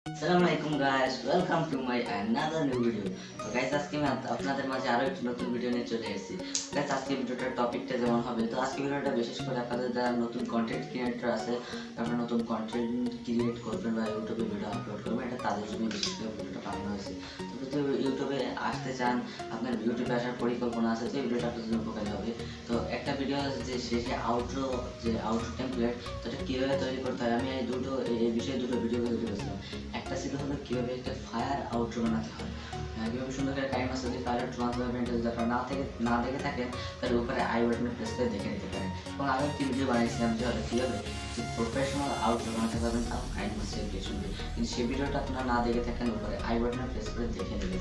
Assalamualaikum guys, welcome to my another new video. তো guys আজকে আমি আপনাদের মাঝে আরো একটি নতুন ভিডিও নিয়ে চলে এসেছি। গাইস আজকে ভিডিওটার টপিকটা যেমন হবে, তো আজকে ভিডিওটা বিশেষ করে আপনাদের যারা নতুন কন্টেন্ট ক্রিয়েটর আছে, আপনারা নতুন কন্টেন্ট ক্রিয়েট করবেন বা ইউটিউবে ভিডিও আপলোড করবেন, এটা তাদের জন্য বিশেষ করে ভিডিওটা বানানো হয়েছে। তো যদি ইউটিউবে আসতে চান, আপনার ইউটিউবে আসার পরিকল্পনা আছে, তো এই ভিডিওটা আপনাদের জন্য উপকারী হবে। তো একটা ভিডিও যে শেষে আউটরো টেমপ্লেট, তো এটা কীভাবে তৈরি করতে হয়, আমি এই বিষয়ে দুটো ভিডিও তৈরি করেছিলাম। একটা ছিল হলো কীভাবে একটা ফায়ার আউটরো বানাতে হয়, কীভাবে সুন্দর করে টাইম আছে যদি ফায়ার আউটরো বানাতে হবে, যদি আপনারা না দেখে থাকেন তাহলে উপরে আই বাটনে প্রেস করে দেখে নিতে পারেন। এবং আরও একটি ভিডিও বানিয়েছিলাম যে হলো কীভাবে প্রফেশনাল আউটরো বানাতে পারবেন, তাও কাইন্ডনেস সঙ্গে, কিন্তু সেই ভিডিওটা আপনারা না দেখে থাকেন উপরে আই বাটনে প্রেস করে দেখে নেবেন।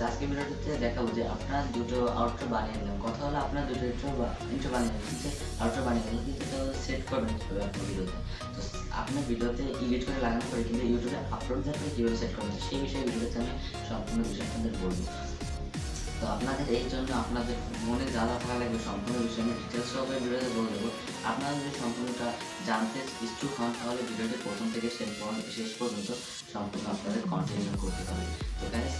আজকে ভিডিওটিতে দেখাবো যে আপনারা দুটো আউটরো বানিয়ে নিলাম, কথা হলো আপনার দুটো ইন্ট্রো বানিয়ে নিলেন, কিন্তু আউটরো বানিয়ে নিলেন, কিন্তু এটা সেট করবেন কীভাবে আপনার ভিডিওতে। তো আপনার ভিডিওতে এডিট করে লাগানোর পরে কিন্তু ইউটিউবে আপলোড দেওয়ার পরে কীভাবে সেট করবেন, সেই বিষয়ে ভিডিওতে আমি সম্পূর্ণ বিষয় আপনাদের বলবো। তো আপনাদের এই জন্য আপনাদের মনে যা যা থাকা লাগবে সম্পূর্ণ বিষয় আমি ডিটেলস সহকারে ভিডিওতে বলে দেবো। আপনারা যদি সম্পূর্ণটা জানতে ইচ্ছুক হন তাহলে ভিডিওটি প্রথম থেকে শেষ পর্যন্ত সম্পূর্ণ আপনাদের কন্টিনিউ করতে হবে। তো গাইস,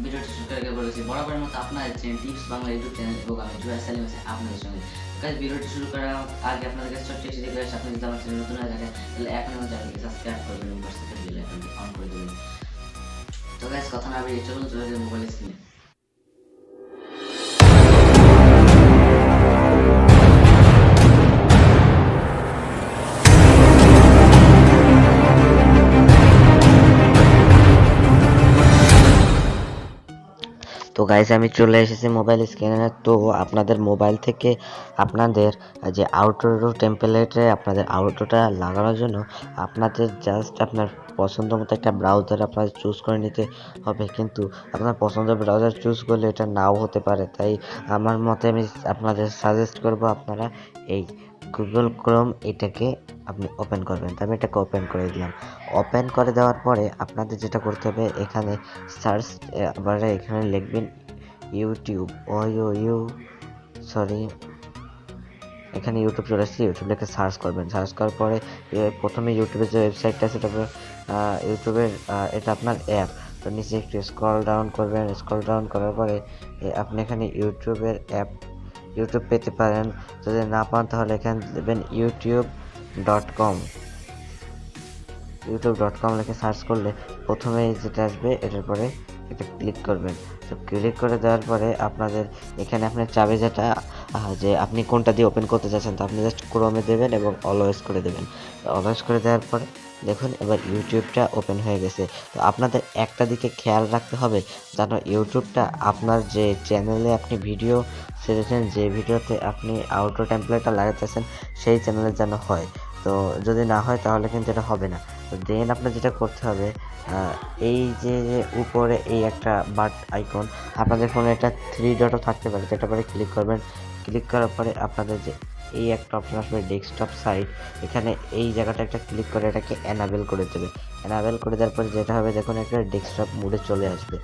ভিডিওটি শুরু করে বলেছি বরাবরের মতো আপনাদের channel tips Bangla YouTube channel এবং আমি জুহার সালিম আছি আপনাদের সঙ্গে। গাইস, ভিডিওটি শুরু করার আগে আপনাদের কাছে ছোট্ট একটি রিকোয়েস্ট, আপনি যদি আমার চ্যানেল নতুন হয়ে থাকেন তাহলে এখন আমার চ্যানেলকে সাবস্ক্রাইব করবেন এবং পাশে থাকা বেল আইকনটি অন করে দেবেন। তো গাইস, কথা না বেরিয়ে চলুন চলে যাই মোবাইল স্ক্রিনে। তো গাইস, আমি চলে এসেছি মোবাইল স্ক্রিনে। তো আপনাদের মোবাইল থেকে আপনাদের যে আউটরো টেমপ্লেটে আপনাদের আউটরোটা লাগানোর জন্য আপনাদের জাস্ট আপনার পছন্দ মতো একটা ব্রাউজার আপনাদের চুজ করে নিতে হবে, কিন্তু আপনার পছন্দের ব্রাউজার চুজ করলে এটা নাও হতে পারে। তাই আমার মতে আমি আপনাদের সাজেস্ট করব আপনারা এই গুগল ক্রোম এটাকে আপনি ওপেন করবেন। তো আমি এটাকে ওপেন করে দিলাম। ওপেন করে দেওয়ার পরে আপনাদের যেটা করতে হবে, এখানে সার্চ বারে এখানে লিখবেন ইউটিউব, এখানে ইউটিউব চলে আসছে, ইউটিউব লিখে সার্চ করবেন। সার্চ করার পরে প্রথমে ইউটিউবের যে ওয়েবসাইটটা আছে, তারপর ইউটিউবের এটা আপনার অ্যাপ, তো নিচে একটু স্ক্রল ডাউন করবেন। স্ক্রল ডাউন করার পরে আপনি এখানে ইউটিউবের অ্যাপ ইউটিউব পেতে পারেন। যদি না পান তাহলে এখানে দেবেন youtube.com লিখে সার্চ করলে প্রথমে যেটা আসবে এটার পরে এটা ক্লিক করবেন। তো ক্লিক করে দেওয়ার পরে আপনাদের এখানে আপনার চাবি যেটা যে আপনি কোনটা দিয়ে ওপেন করতে চাচ্ছেন, তো আপনি জাস্ট ক্রোমে দেবেন এবং অলওয়েজ করে দেবেন। অলওয়েজ করে দেওয়ার পরে দেখুন এবার ইউটিউবটা ওপেন হয়ে গেছে। তো আপনাদের একটা দিকে খেয়াল রাখতে হবে যেন ইউটিউবটা আপনার যে চ্যানেলে আপনি ভিডিও ছেড়েছেন, যে ভিডিওতে আপনি আউটরো টেমপ্লেটটা লাগাতেছেন সেই চ্যানেলে যেন হয়। তো যদি না হয় তাহলে কিন্তু এটা হবে না। তো দেন আপনার যেটা করতে হবে, এই যে উপরে এই একটা বাট আইকন, আপনাদের ফোনে একটা 3 ডটও থাকতে পারে, যেটা পরে ক্লিক করবেন। ক্লিক করার পরে আপনাদের যে এই একটা অপশন আসবে ডেস্কটপ সাইট, এখানে এই জায়গাটা একটা ক্লিক করে এটাকে এনাবেল করে দেবে। এনাবেল করে দেওয়ার পরে যেটা হবে, দেখুন একটা ডেস্কটপ মোডে চলে আসবে।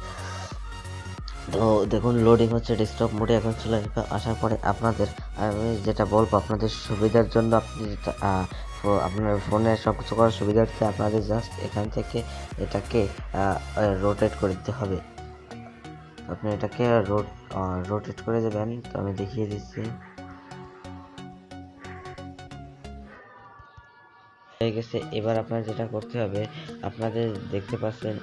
তো দেখুন লোডিং হচ্ছে, ডেস্কটপ মোডে এখন চলে আসবে। আসার পরে আপনাদের আমি যেটা বলবো, আপনাদের সুবিধার জন্য আপনি যেটা আপনার ফোনে সব কিছু করার সুবিধার্থে আপনাদের জাস্ট এখান থেকে এটাকে রোটেট করে দিতে হবে। আপনি এটাকে রোটেট করে দেবেন। তো আমি দেখিয়ে দিচ্ছি, হয়ে গেছে। এবার আপনার যেটা করতে হবে, আপনাদের দেখতে পাচ্ছেন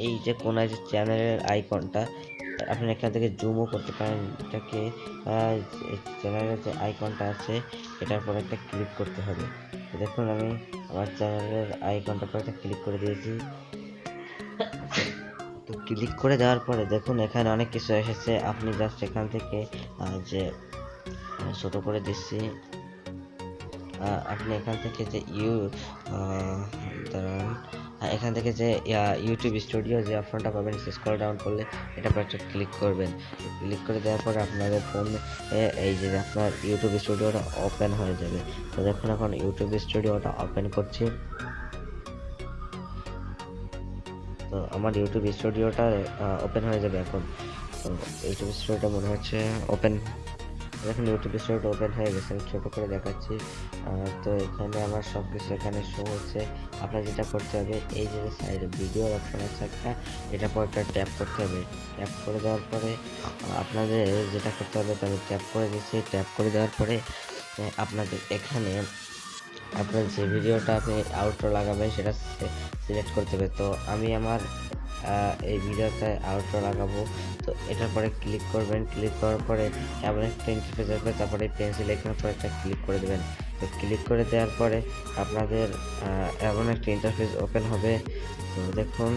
এই যে কোনায় যে চ্যানেলের আইকনটা, আপনি এখান থেকে জুমও করতে পারেন। এটাকে চ্যানেলের যে আইকনটা আছে এটার পর একটা ক্লিক করতে হবে। তো দেখুন আমি আমার চ্যানেলের আইকনটার পর একটা ক্লিক করে দিয়েছি। তো ক্লিক করে দেওয়ার পরে দেখুন এখানে অনেক কিছু এসেছে। আপনি জাস্ট এখান থেকে যে ছোট করে দিচ্ছি, আপনি এখান থেকে যে এখান থেকে যে ইউটিউব স্টুডিও যে অপশনটা পাবেন, স্ক্রল ডাউন করলে এটা পর একটা ক্লিক করবেন। ক্লিক করে দেওয়ার পরে আপনাদের ফোনে এই যে আপনার ইউটিউব স্টুডিওটা ওপেন হয়ে যাবে। তো দেখুন এখন ইউটিউব স্টুডিওটা ওপেন করছি। তো আমার ইউটিউব স্টুডিওটা ওপেন হয়ে যাবে এখন। তো ইউটিউব স্টুডিওটা মনে হচ্ছে ওপেন দেখুন ইউটিউব স্টুডিওটা ওপেন হয়ে গেছে, আমি ছোটো করে দেখাচ্ছি। তো এখানে আমার সব কিছু এখানে শো হচ্ছে। আপনার যেটা করতে হবে, এই যে সাইডে ভিডিও অপশন আছে একটা, এটা পর একটা ট্যাপ করতে হবে। ট্যাপ করে দেওয়ার পরে আপনাদের যেটা করতে হবে, তো আমি ট্যাপ করে দিচ্ছি। ট্যাপ করে দেওয়ার পরে আপনাদের এখানে আপনার যে ভিডিওটা আপনি আউটরো লাগাবেন সেটা সিলেক্ট করতে হবে। তো আমি আমার এই ভিডিওতে আউটরো লাগাবো। তো এটার পরে ক্লিক করবেন, ক্লিক করার পরে এমন একটা ইন্টারফেস আসবে, তারপরে পেন্সিল এখানে পরে একটা ক্লিক করে দেবেন। তো ক্লিক করে দেওয়ার পরে আপনাদের এমন একটা ইন্টারফেস ওপেন হবে। তো দেখুন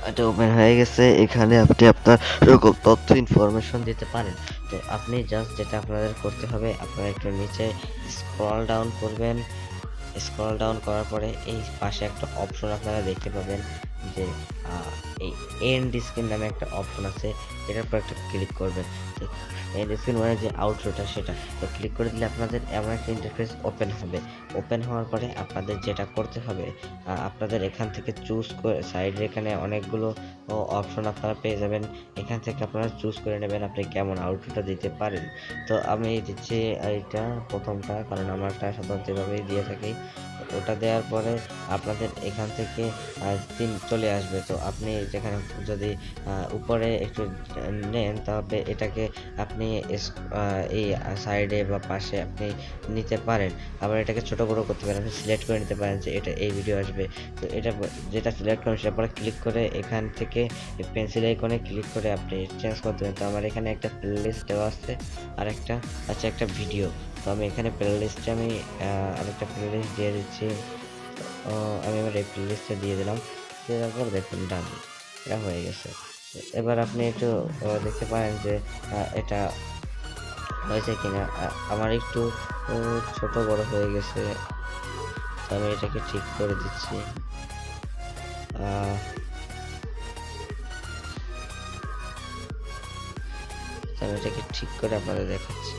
এটা ওপেন হয়ে গেছে। এখানে আপনি আপনার সকল তথ্য ইনফরমেশন দিতে পারেন। তো আপনি জাস্ট যেটা আপনাদের করতে হবে, আপনারা একটু নিচে স্ক্রল ডাউন করবেন। স্ক্রল ডাউন করার পরে এই পাশে একটা অপশন আপনারা দেখতে পাবেন যে এই এন্ড স্ক্রিন নামে একটা অপশন আছে, এটার উপর একটা ক্লিক করবেন। তো এন্ড স্ক্রিন মানে যে আউটরোটা সেটা, তো ক্লিক করে দিলে আপনাদের এমন একটা ইন্টারফেস ওপেন হবে। ওপেন হওয়ার পরে আপনাদের যেটা করতে হবে, আপনাদের এখান থেকে চুজ করে সাইডে এখানে অনেকগুলো অপশন আপনারা পেয়ে যাবেন। এখান থেকে আপনারা চুজ করে নেবেন আপনি কেমন আউটরোটা দিতে পারেন। তো আমি দিচ্ছি এইটা প্রথমটা, কারণ আমারটা সাধারণত এভাবেই দিয়ে থাকি। ওটা দেওয়ার পরে আপনাদের এখান থেকে চলে আসবে। তো আপনি যেখানে যদি উপরে একটু নেন, তাহলে এটাকে আপনি এই সাইডে বা পাশে আপনি নিতে পারেন। আবার এটাকে ছোট বড় করতে পারেন, আপনি সিলেক্ট করে নিতে পারেন যে এটা এই ভিডিও আসবে। তো এটা যেটা সিলেক্ট করেন সেটার পরে ক্লিক করে এখান থেকে পেন্সিল আইকনে ক্লিক করে আপনি চেঞ্জ করতে পারেন। তো আমার এখানে একটা প্লেলিস্ট দেওয়া আছে, আর একটা আছে একটা ভিডিও। তো আমি এখানে প্লেলিস্টে আমি আরেকটা প্লেলিস্ট দিয়ে দিচ্ছি। আমি আমার এই প্লেলিস্টে দিয়ে দিলাম। দেওয়ার পর দেখুন ডান, এটা হয়ে গেছে। এবার আপনি একটু দেখতে পারেন যে এটা হয়েছে কিনা। আমার একটু ছোট বড় হয়ে গেছে, তো আমি এটাকে ঠিক করে দিচ্ছি। আমি এটাকে ঠিক করে আপনাদের দেখাচ্ছি।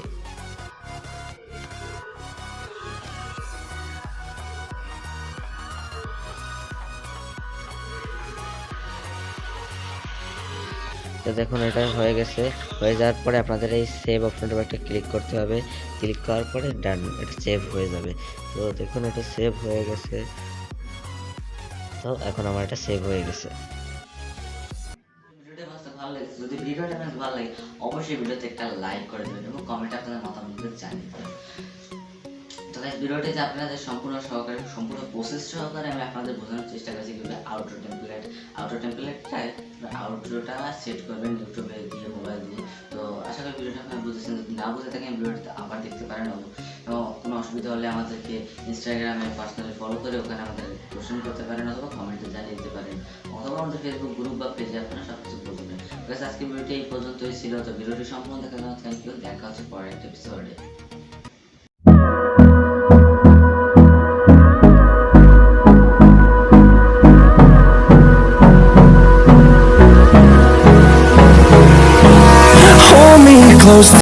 তো দেখুন এটা হয়ে গেছে। হয়ে যাওয়ার পরে আপনাদের এই সেভ অপশনটার একটা ক্লিক করতে হবে। ক্লিক করার পরে ডান, এটা সেভ হয়ে যাবে। তো দেখুন এটা সেভ হয়ে গেছে। তো এখন আমার এটা সেভ হয়ে গেছে। ভিডিওটা ভালো লেগেছে, যদি ভিডিওটা আপনাদের ভালো লাগে অবশ্যই ভিডিওতে একটা লাইক করে দেবেন এবং কমেন্টে আপনাদের মতামত জানিয়ে দেবেন। তো গাইস, ভিডিওটি যে আপনাদের সম্পূর্ণ প্রসেস সহকারে আমি আপনাদের বোঝানোর চেষ্টা করেছি কিভাবে আউটরো টেমপ্লেটটা সেট করবেন ইউটিউবে গিয়ে, মোবাইল দিয়ে। তো আশা করি ভিডিওটা আপনারা বুঝেছেন। যদি না বুঝে থাকেন ভিডিওটা আবার দেখতে পারেন। কোনো অসুবিধা হলে আমাদেরকে ইনস্টাগ্রামে পার্সোনালি ফলো করে ওখানে আমাদের কোশ্চেন করতে পারেন, অথবা কমেন্টে জানিয়ে দিতে পারেন, অথবা আমাদের ফেসবুক গ্রুপ বা পেজে আপনারা সব কিছু বলবেন। আজকে ভিডিওটি এই পর্যন্তই ছিল। তো ভিডিওটি সম্পূর্ণ দেখার জন্য থ্যাংক ইউ। দেখা হচ্ছে পরের একটা এপিসোডে।